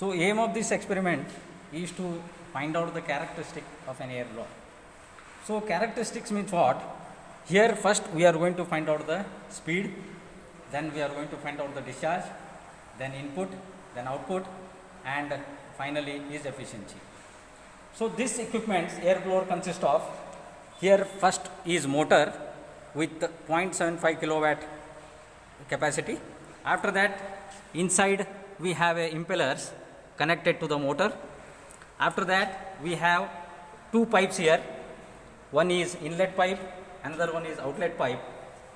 So aim of this experiment is to find out the characteristic of an air blower. So characteristics means what? Here first we are going to find out the speed, then we are going to find out the discharge, then input, then output, and finally is efficiency. So this equipment air blower consists of, here first is motor with 0.75 kilowatt capacity. After that inside we have a impellers connected to the motor. After that we have two pipes here, one is inlet pipe, another one is outlet pipe.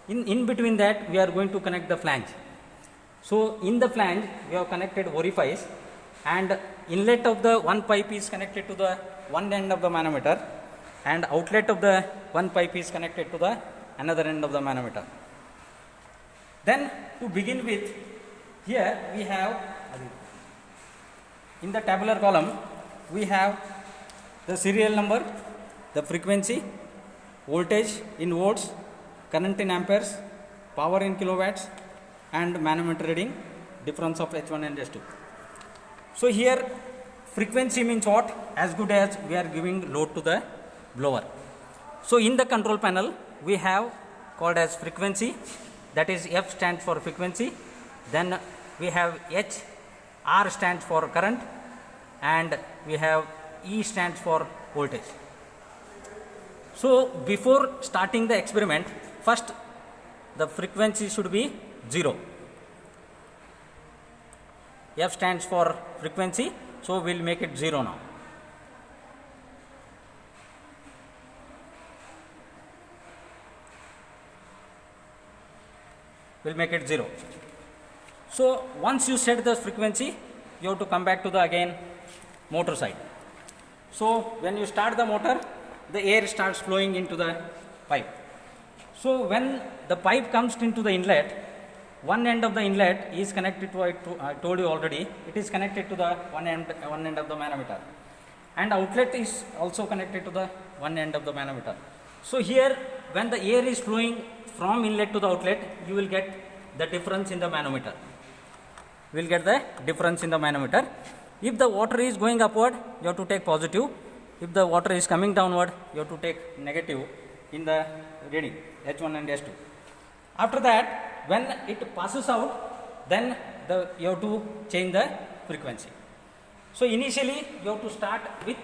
In between that we are going to connect the flange. So in the flange we have connected orifice, and inlet of the one pipe is connected to the one end of the manometer, and outlet of the one pipe is connected to the another end of the manometer. Then to begin with, here we have, in the tabular column we have the serial number, the frequency, voltage in volts, current in amperes, power in kilowatts, and manometer reading, difference of H1 and H2. So here frequency means what? As good as we are giving load to the blower. So in the control panel we have called as frequency, that is F stands for frequency, then we have H, R stands for current, and we have E stands for voltage. So before starting the experiment, first the frequency should be 0. F stands for frequency, so we will make it 0 now. We will make it 0. So once you set the frequency, you have to come back to the again motor side. So when you start the motor, the air starts flowing into the pipe. So when the pipe comes into the inlet, one end of the inlet is connected to, I told you already, it is connected to the one end of the manometer, and outlet is also connected to the one end of the manometer. So here when the air is flowing from inlet to the outlet, you will get the difference in the manometer. We will get the difference in the manometer. If the water is going upward, you have to take positive. If the water is coming downward, you have to take negative in the reading H1 and H2. After that, when it passes out, then you have to change the frequency. So initially you have to start with,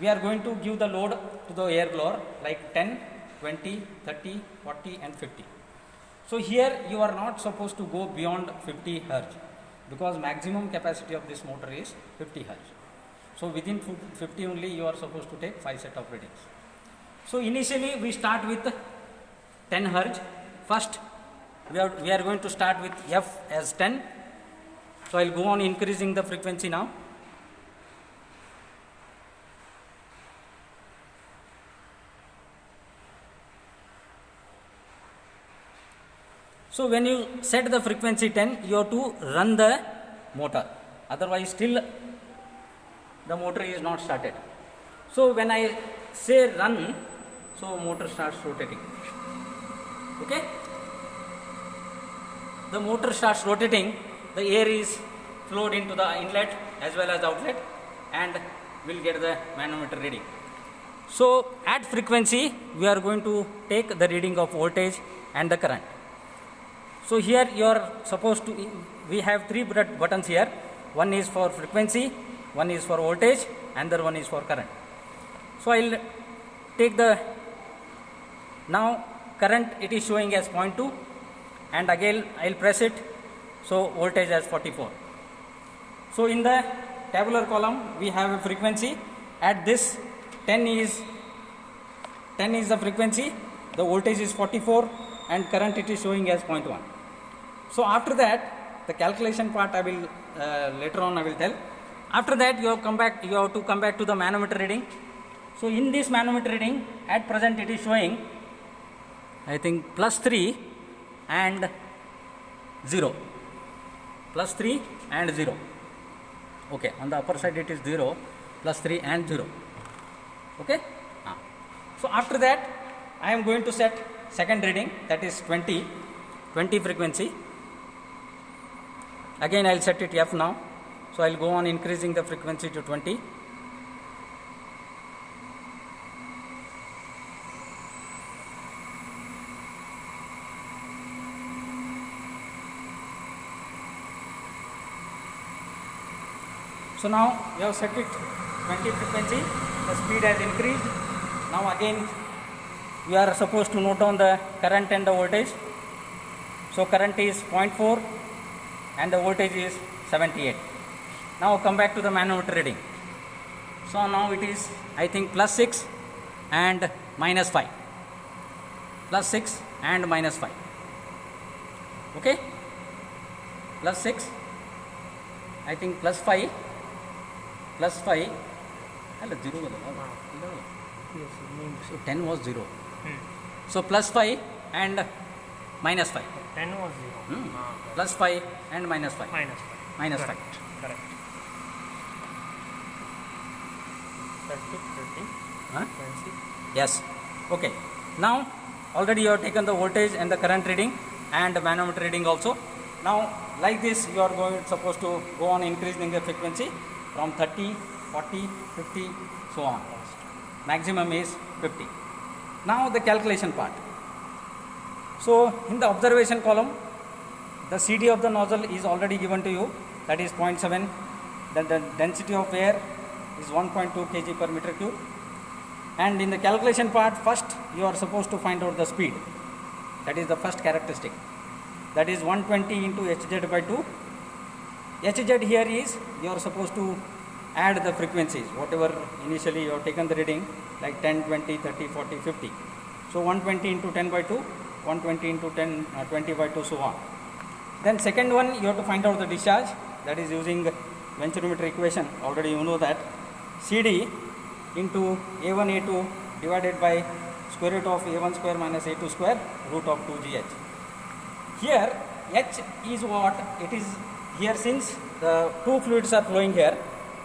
we are going to give the load to the air blower like 10, 20, 30, 40 and 50. So here you are not supposed to go beyond 50 Hz, because maximum capacity of this motor is 50 Hz. So within 50 only you are supposed to take 5 set of readings. So initially we start with 10 Hz. First we are going to start with F as 10. So I will go on increasing the frequency now. So when you set the frequency 10, you have to run the motor, otherwise still the motor is not started. So when I say run, so motor starts rotating. Okay? The motor starts rotating, the air is flowed into the inlet as well as outlet, and we will get the manometer reading. So at frequency we are going to take the reading of voltage and the current. So here you are supposed to, we have three buttons here. One is for frequency, one is for voltage, another one is for current. So I will take the, now current it is showing as 0.2, and again I will press it, so voltage as 44. So in the tabular column we have a frequency, at this 10 is the frequency, the voltage is 44, and current it is showing as 0.1. So after that, the calculation part I will later on I will tell. After that you have to come back to the manometer reading. So in this manometer reading, at present it is showing, I think, +3 and 0. +3 and 0. Okay, on the upper side it is 0, +3 and 0. Okay. So after that I am going to set second reading, that is 20 frequency. Again I will set it F now. So I'll go on increasing the frequency to 20. So now you have set it 20 frequency, the speed has increased. Now again we are supposed to note down the current and the voltage. So current is 0.4 and the voltage is 78. Now come back to the manometer reading. So now it is, I think, plus 6 and minus 5. Plus 6 and minus 5. Okay? Plus 6, I think plus 5. Plus 5. Hello, 0. So 10 was 0. So plus 5 and minus 5. 10 was 0. Plus 5 and minus 5. Minus 5. Correct. 30, Huh? 20. Yes. Okay. Now already you have taken the voltage and the current reading and the manometer reading also. Now like this you are supposed to go on increasing the frequency from 30, 40, 50, so on. Maximum is 50. Now the calculation part. So in the observation column, the CD of the nozzle is already given to you, that is 0.7. Then the density of air is 1.2 kg per meter cube. And in the calculation part, first you are supposed to find out the speed. That is the first characteristic. That is 120 into Hz by 2. Hz here is, you are supposed to add the frequencies, whatever initially you have taken the reading, like 10, 20, 30, 40, 50. So 120 into 10 by 2, 120 into 10, 20 by 2, so on. Then second one, you have to find out the discharge, that is using Venturimeter equation, already you know that. CD into A1 A2 divided by square root of A1 square minus A2 square root of 2GH. Here H is what it is here, since the two fluids are flowing here,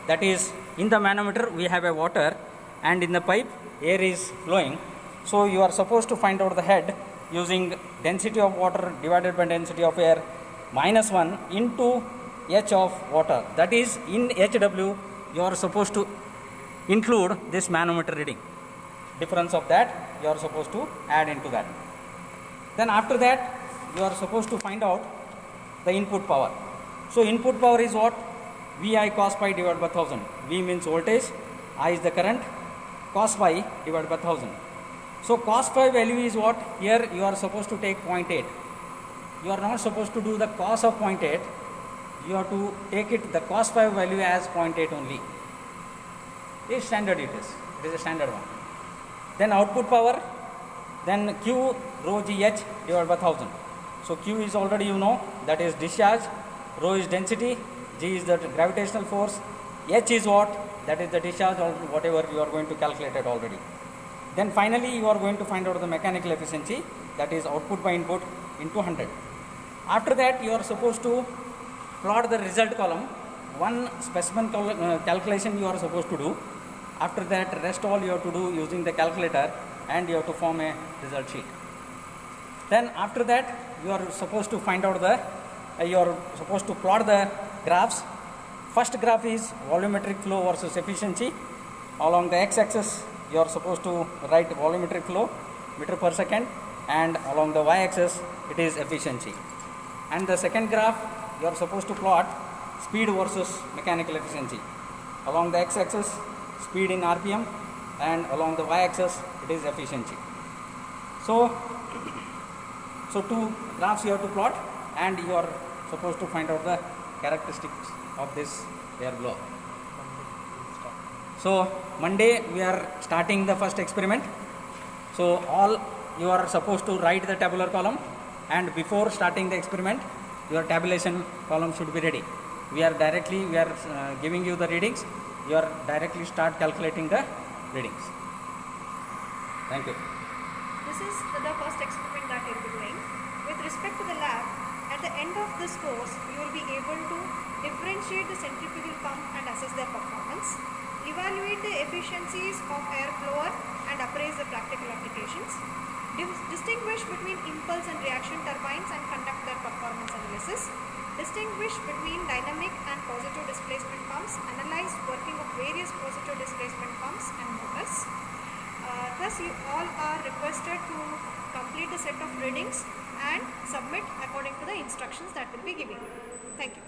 that is in the manometer we have a water and in the pipe air is flowing. So you are supposed to find out the head using density of water divided by density of air minus 1 into H of water. That is in HW you are supposed to include this manometer reading. Difference of that you are supposed to add into that. Then after that you are supposed to find out the input power. So input power is what? Vi cos pi divided by 1000. V means voltage, I is the current, cos pi divided by 1000. So cos pi value is what? Here you are supposed to take 0.8. You are not supposed to do the cos of 0.8. You have to take it, the cos pi value as 0.8 only. It is standard, it is a standard one. Then output power, then Q rho GH divided by 1000. So Q is already you know, that is discharge, rho is density, G is the gravitational force, H is what? That is the discharge or whatever you are going to calculate it already. Then finally you are going to find out the mechanical efficiency, that is output by input into 100. After that you are supposed to plot the result column. One specimen calculation you are supposed to do. After that rest all you have to do using the calculator and you have to form a result sheet. Then after that you are supposed to find out the, you are supposed to plot the graphs. First graph is volumetric flow versus efficiency. Along the x-axis you are supposed to write volumetric flow meter per second, and along the y-axis it is efficiency. And the second graph you are supposed to plot speed versus mechanical efficiency. Along the x-axis speed in RPM, and along the y-axis it is efficiency. So two graphs you have to plot, and you are supposed to find out the characteristics of this air blower. So Monday we are starting the first experiment. So all you are supposed to write the tabular column, and before starting the experiment your tabulation column should be ready. We are giving you the readings. You are directly start calculating the readings. Thank you. This is the first experiment that you will be doing. With respect to the lab, at the end of this course, you will be able to differentiate the centrifugal pump and assess their performance, evaluate the efficiencies of air blower and appraise the practical applications, distinguish between impulse and reaction turbines and conduct their performance analysis, Distinguish between dynamic and positive displacement pumps, analyze working of various positive displacement pumps and motors. Thus, you all are requested to complete the set of readings and submit according to the instructions that will be given. Thank you.